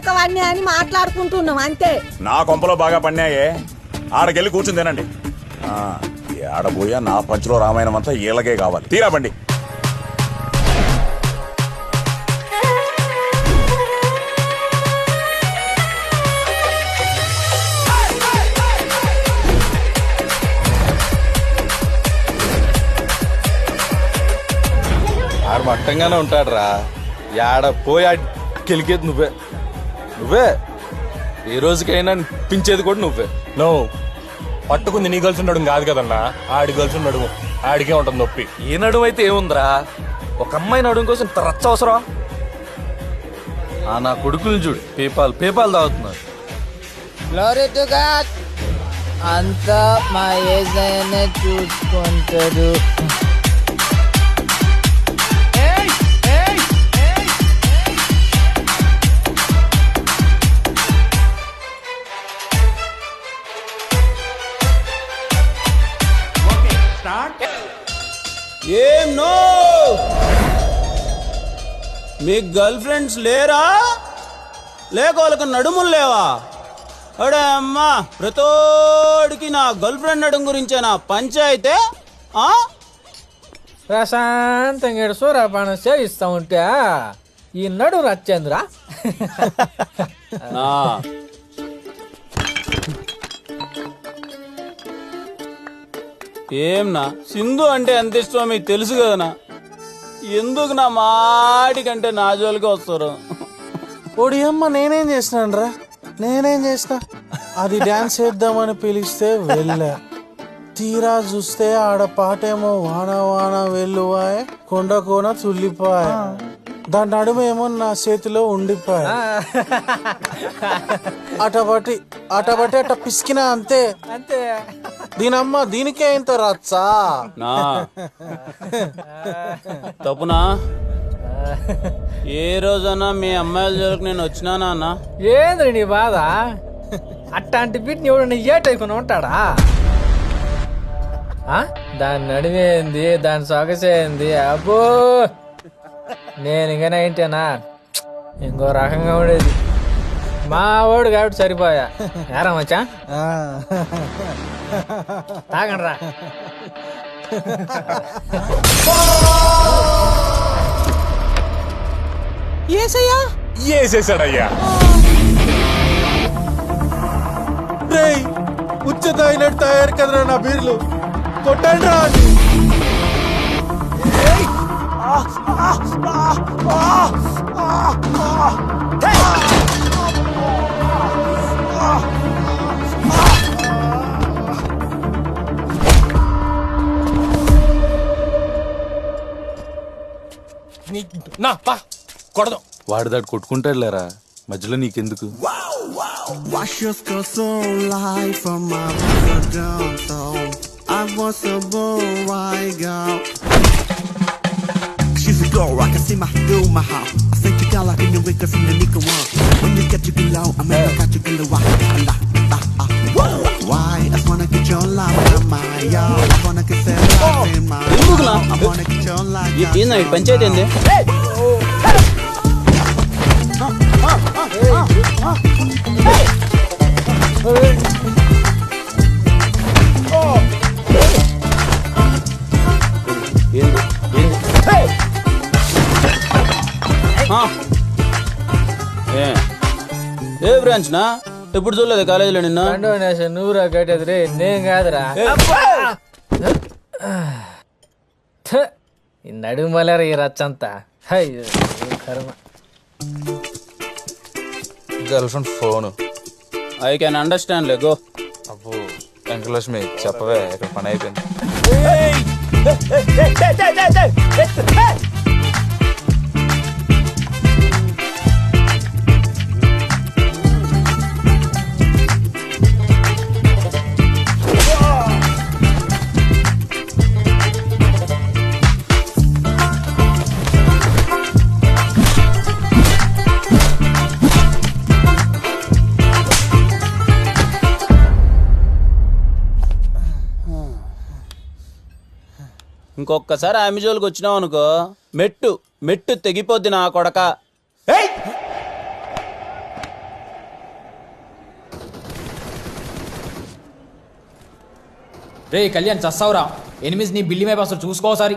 బాగా పడినాయి అని మాట్లాడుకుంటున్నాం అంతే. నా కొంపలో బాగా పడినాయే, ఆడకెళ్ళి కూర్చుని తినండి. ఆడబోయా నా పంచులో రామాయణం అంతా ఈలగే కావాలి. తీరా బండి. ఆడు మట్టంగానే ఉంటాడు రా. ఆడ పోయి గెలికేది నువ్వే. నువ్వే ఏ రోజుకైనా పించేది కూడా నువ్వే. నువ్వు పట్టుకుంది నీ గర్ల్స్ ఉండడం కాదు కదన్నా, ఆడి గర్ల్స్ ఉండడం. ఆడికే ఉంటుంది నొప్పి. ఏ నడుము అయితే ఏముందిరా, ఒక అమ్మాయి నడుము కోసం ఇంత రచ్చ అవసరం? నా కొడుకులు చూడు, పేపాలు తాగుతున్నారు. Glory to God. అంతా మా ఏజైనా చూసుకుంటాడు. ఏం నో, మీ గర్ల్ ఫ్రెండ్స్ లేరా? లేక వాళ్ళకి నడుములు లేవా? అడే అమ్మా, ప్రతోడికి నా గర్ల్ ఫ్రెండ్ నడుము గురించే నా పంచాయితే. ప్రశాంతంగా సూర్యపానం సేవిస్తా ఉంటే ఈ నడు రచ్చేంద్రా. ఏంనా సింధు అంటే ఎంత ఇష్టమో మీకు తెలుసు కదనా. ఎందుకు నా మాటికంటే నా జోలికి వస్తారు? ఓడి అమ్మ, నేనేం చేసినాను రా? నేనేం చేసిన? అది డాన్స్ చేద్దామని పిలిస్తే వెళ్ళా. తీరా చూస్తే ఆడ పాటేమో వాన వాన వెల్లువాయ్, కొండ కోన తుల్లిపాయ, దాని నడుమేమో నా చేతిలో ఉండిపోయా. అటబట్టి అట పిసికినా అంతే. దీనమ్మ దీనికే ఇంత రచ్చా? తప్పునా? ఏ రోజన్నా మీ అమ్మాయిల జోలికి నేను వచ్చినానా అన్న? ఏంద్రి నీ బాధ? అట్లాంటి బిడ్ని ఎవడన్నా ఏటైకుని ఉంటాడా? దాని నడివేంది, దాని సొగసేంది, అబ్బో నేను ఇంకా నైంటేనా ఇంకో రకంగా ఉండేది. మా వాడు కాబట్టి సరిపోయా. ఏరా మచ్చా, తాగండి రా. ఏసేసాడయ్యా. ఉచ్చ తాగినట్టు తయారు కదరా నా బీర్లు, కొట్టండి రా. కొడదాం. వాడు దాడు కొట్టుకుంటాడు లేరా, మధ్యలో నీకెందుకు? Wash your skirt so light from my downtown. I was a boy girl. She's a girl, I can see my through my house. I think you got like in the wake from the nickel one. When you get to below, I'm gonna got you in the why? I wanna get your love in my yard. I wanna get that love in my yard. I wanna get your love. ఏంది పంచాయతీ ఏంది? ఏ branch నా ఎప్పుడు చూడలేదు కాలేజీలో నిన్న? నువ్వురా కట్టేది రే, నేను కాదురా. ఈ నడుము మలేరా ఈ రచ్చంతా. కర్మ. Girl friend phone. I can understand లే, గో. అబ్బో వెంకటలక్ష్మి చెప్పవే, ఇక్కడ పని అయిపోయింది. ఇంకొకసారి ఆమె జోలికి వచ్చినావు అనుకో, మెట్టు తెగిపోద్ది నా కొడక. రే కళ్యాణ్ చస్తావురా, ఎనిమిది నీ బిల్లి మీద అసలు చూసుకోసారి.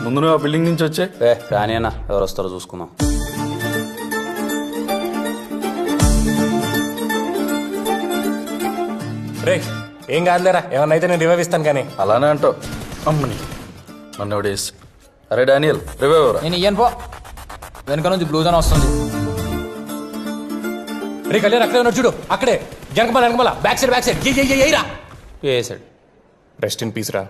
ముందు నువ్వు ఆ బిల్డింగ్ నుంచి వచ్చే. రాని అన్న, ఎవరు వస్తారో చూసుకుందాం. రే ఏం కాదులేరా, ఏమన్నా అయితే నేను రివైవ్ ఇస్తాను కానీ. అలానే అంటావు. అమ్మని నన్ను ఎవడేసి. అరే డానియల్, రివైవ్ రా. నేను ఇయ్యను పో, వెనక నుంచి బ్లూజ్ అని వస్తుంది. రే కళ్యాణ్ అక్కడే ఉన్నాడు చూడు, అక్కడే వెనకమల బ్యాక్ సైడ్ రా. వేసాడు. రెస్ట్ ఇన్ పీస్ రా.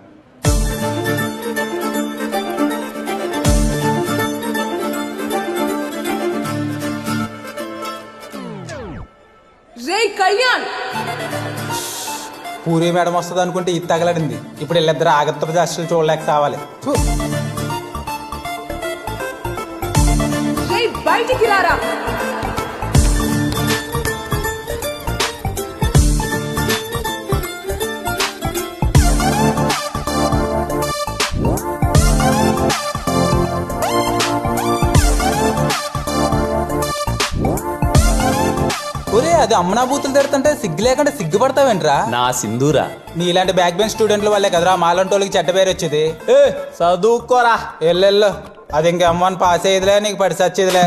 రే కళ్యాణ్, పూరి మేడం వస్తుంది అనుకుంటే ఇది తగలడింది. ఇప్పుడు వీళ్ళిద్దరు ఆగత్త అసలు చూడలేక కావాలి. రే బయటికి రారా. ఒరే అది అమ్మనా బూతులు తిడుతుంటే సిగ్గు లేకుండా సిగ్గుపడతావేంట్రా? నా సింధూరా. నీలాంటి బ్యాక్ బెంచ్ స్టూడెంట్ల వాళ్ళే కదరా మాలంటి వాళ్ళకి చెడ్డ పేరు వచ్చేది. ఏ చదువుకోరా ఎల్లెళ్ళు, అది ఇంక అమ్మని పాస్ అయ్యేదిలే, నీకు పడి సచ్చేదిలే.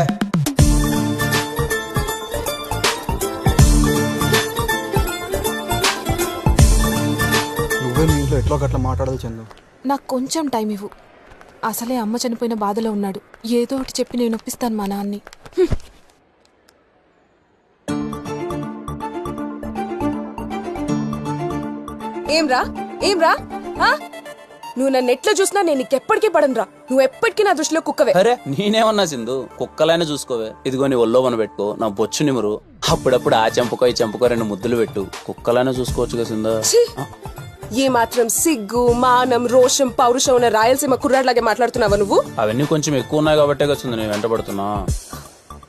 నువ్వే మీ ఇంట్లో ఎట్లో గట్లా మాట్లాడదు చందు. నాకు కొంచెం టైం ఇవ్వు. అసలే అమ్మ చనిపోయిన బాధలో ఉన్నాడు. ఏదో ఒకటి చెప్పి నేను ఒప్పిస్తాను మా నాన్ని. ఏమ్రా ఏమ్రా, నువ్వు నన్ను ఎట్లా చూసినా నేను నీకెప్పటికీ పడనురా. నువ్వు ఎప్పటికీ నా దృష్టిలో కుక్కవే. అరే నేనేమన్నా సింధు, కుక్కలైనా చూసుకోవే. ఇదిగో నీ ఒళ్ళో మన పెట్టుకో, నా బొచ్చు నిమురు. అప్పుడప్పుడు ఆ చెంపకో ఈ చెంపకో 2 ముద్దులు పెట్టు. కుక్కలైనా చూసుకోవచ్చు కదా సింధు. ఏ మాత్రం సిగ్గు మానం రోషం పౌరుషం ఉన్న రాయలసీమ కుర్రాడ్లాగే మాట్లాడుతున్నావా నువ్వు? అవన్నీ కొంచెం ఎక్కువ ఉన్నాయి కాబట్టే కదా నేను వెంటబడుతున్నా.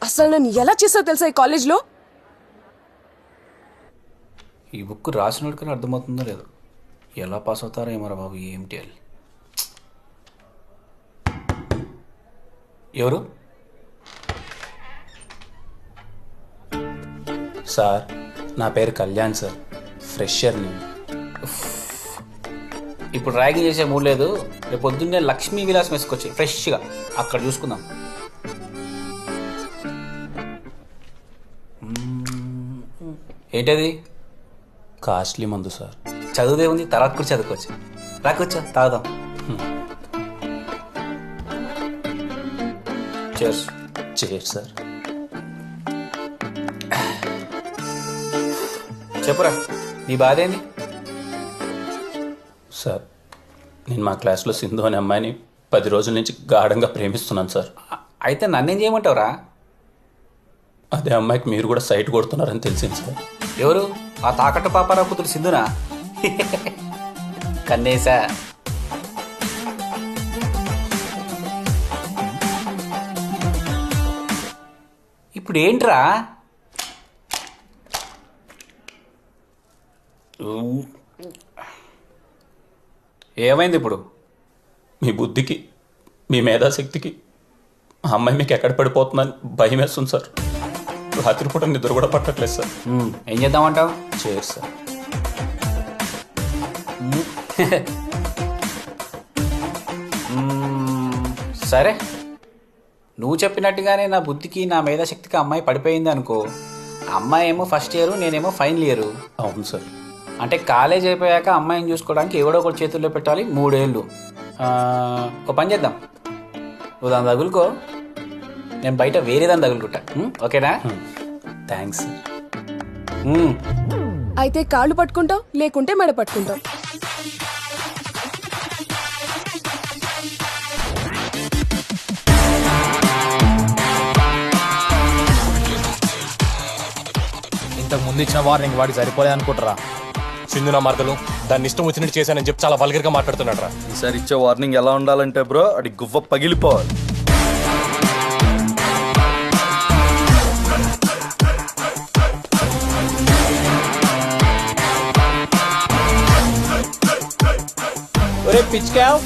అసలు నన్ను ఎలా చేసావు తెలుసా ఈ కాలేజ్లో? ఈ బుక్ రాసినోడికని అర్థమవుతుందో లేదో. ఎలా పాస్ అవుతారో ఏమరా బాబు, ఏంటి అని. ఎవరు సార్? నా పేరు కళ్యాణ్ సార్, ఫ్రెషర్ని. ఇప్పుడు ర్యాగింగ్ చేసే మూడు లేదు. రేపు పొద్దున్నే లక్ష్మీ విలాస్ వేసుకొచ్చి ఫ్రెష్గా అక్కడ చూసుకుందాం. ఏంటది? కాస్ట్లీ మందు సార్. చదువుదే ఉంది, తర్వాత కూడా చదువుకోవచ్చు. రాకొచ్చా తాగుదాం. చేర్స్. Chairs sir. చెప్పురా, నీ బాధ ఏంది? సార్, నేను మా క్లాస్లో సింధు అనే అమ్మాయిని 10 రోజుల నుంచి గాఢంగా ప్రేమిస్తున్నాను సార్. అయితే నన్నేం చేయమంటావురా? అదే అమ్మాయికి మీరు కూడా సైట్ కొడుతున్నారని తెలిసింది సార్. ఎవరు? ఆ తాకట్టు పాపారా కూతురు సింధునా? కన్నేసా. ఇప్పుడు ఏంట్రా? ఏమైంది ఇప్పుడు? మీ బుద్ధికి మీ మేధాశక్తికి ఆ అమ్మాయి మీకు ఎక్కడ పడిపోతుందని భయం వేస్తుంది సార్. రాత్రిపూట నిద్ర కూడా పట్టట్లేదు సార్. ఏం చేద్దామంటావు? చేయరు సార్. సరే, నువ్వు చెప్పినట్టుగానే నా బుద్ధికి నా మేధాశక్తికి అమ్మాయి పడిపోయింది అనుకో. అమ్మాయి ఏమో ఫస్ట్ ఇయర్, నేనేమో ఫైనల్ ఇయర్. అవును సార్. అంటే కాలేజ్ అయిపోయాక అమ్మాయిని చూసుకోవడానికి ఎవడో ఒకటి చేతుల్లో పెట్టాలి 3 ఏళ్ళు. ఒక పని చేద్దాం, నువ్వు దాన్ని తగులుకో, నేను బయట వేరే దాన్ని తగులుకుంటా. ఓకేనా? థ్యాంక్స్. అయితే కాళ్ళు పట్టుకుంటావు, లేకుంటే మెడ పట్టుకుంటావు. ఇంతకు ముందు ఇచ్చిన వార్నింగ్ వాడికి సరిపోలేదు అనుకుంటారా? సింధు నా మార్గలు దాన్ని ఇష్టం వచ్చినట్టు చేశానని చెప్పి చాలా వల్గర్గా మాట్లాడుతున్నాడు రా. ఈసారి ఇచ్చే వార్నింగ్ ఎలా ఉండాలంటే బ్రో, అది గువ్వ పగిలిపోవాలి. ఒరే పిచ్చుకావ్,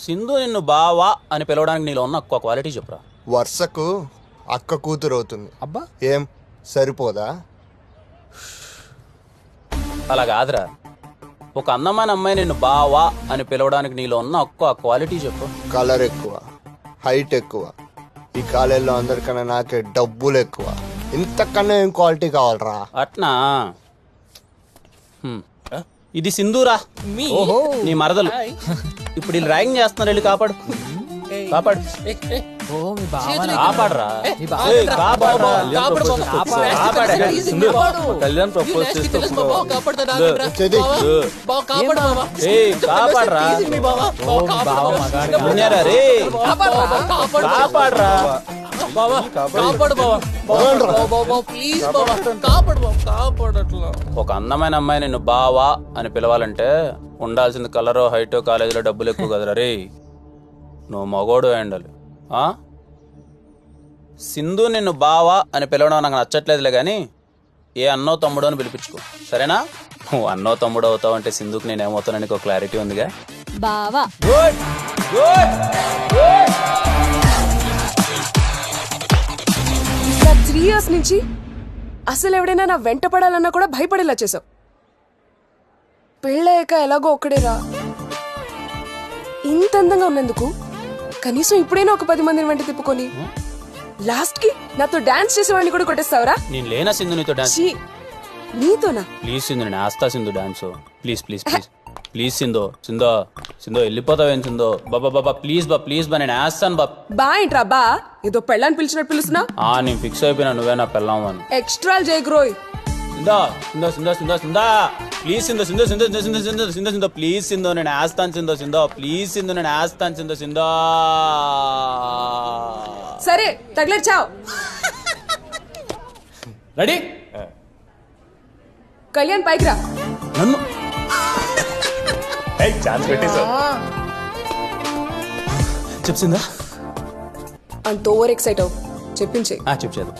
సింధు నిన్ను బావా అని పిలవడానికి నీలో ఉన్న ఒక్క క్వాలిటీ చెప్పురా. వర్షకు అక్క కూతురు అవుతుంది. అబ్బా ఏం సరిపోదా? అలా కాదురా, ఒక అందమైన అమ్మాయి నిన్ను బావా అని పిలవడానికి నీలో ఉన్న ఒక్క క్వాలిటీ చెప్పు. కలర్ ఎక్కువ, హైట్ ఎక్కువ, ఈ కాలేజీలో అందరికన్నా నాకే డబ్బులు ఎక్కువ. ఇంతకన్నా ఏం క్వాలిటీ కావాలరా? అట్నా? ఇది సింధూరా, నీ మరదలు. ఇప్పుడు వీళ్ళు ర్యాగింగ్ చేస్తున్నారు, వెళ్ళి కాపాడు కాపాడు కాపాడరా. కళ్యాణ్ ప్రపోజ్ చేస్తే కాపాడరా రే, కాపాడరా. ఒక అందమైన అమ్మాయి నిన్ను బావా అని పిలవాలంటే ఉండాల్సింది కలరో హైటో కాలేజీలో డబ్బులు ఎక్కువ కదరా రే. నువ్వు మగోడు ఉండాలి. సింధు నిన్ను బావా అని పిలవడం నాకు నచ్చట్లేదులే కానీ ఏ అన్నో తమ్ముడో అని పిలిపించుకో, సరేనా? నువ్వు అన్నో తమ్ముడు అవుతావు అంటే సింధుకి నేనేమవుతానని ఒక క్లారిటీ ఉందిగా. బావా గుడ్ గుడ్ గుడ్. 3 years నుంచి అసలు ఎవడైనా నా వెంట పడాలన్నా కూడా భయపడేలా చేసావు. పెళ్ళయ్యాక ఎలాగో ఒక్కడేరా. ఇంత అందంగా ఉన్నందుకు కనీసం ఇప్పుడైనా ఒక 10 మందిని వెంట తిప్పుకొని లాస్ట్ కి నాతో డాన్స్ చేసేవాడిని కూడా కొట్టేస్తావరా? నేను లేనా సింధు నీతో డాన్స్? నీతోనా? ప్లీజ్ సింధు, నేను ఆస్తా Sindhu dance. Please please please please Sindhu. Sindhu Sindhu వెళ్ళిపోతావేం సింధు? బాబా బాబా ప్లీజ్ బా, ప్లీజ్ బా, నేను వేస్తాను బా. బా ఏంట్రా బా? ఏదో పెళ్ళాన్ని పిలిచినట్టు పిలుస్తున్నా? నేను ఫిక్స్ అయిపోయినా, నువ్వే నా పెళ్ళామని. ఎక్స్ట్రా జయగ్రోయ్. సింధు సింధు సింధు సింధు సింధు ప్లీజ్ సింధు సింధు సింధు సింధు సింధు సింధు సింధు సింధు ప్లీజ్ సింధు, నేను వేస్తాను సింధు. సింధు ప్లీజ్ సింధు, నేను వేస్తాను సింధు. సింధు సరే తగిలేచావు. రెడీ? కళ్యాణ్ పైకి రా. నన్ను ఛాన్స్ పెట్టేశావు. చెప్సిందా? అంత ఓవర్ ఎక్సైట్ అవు. చెప్పించే. చెప్పేది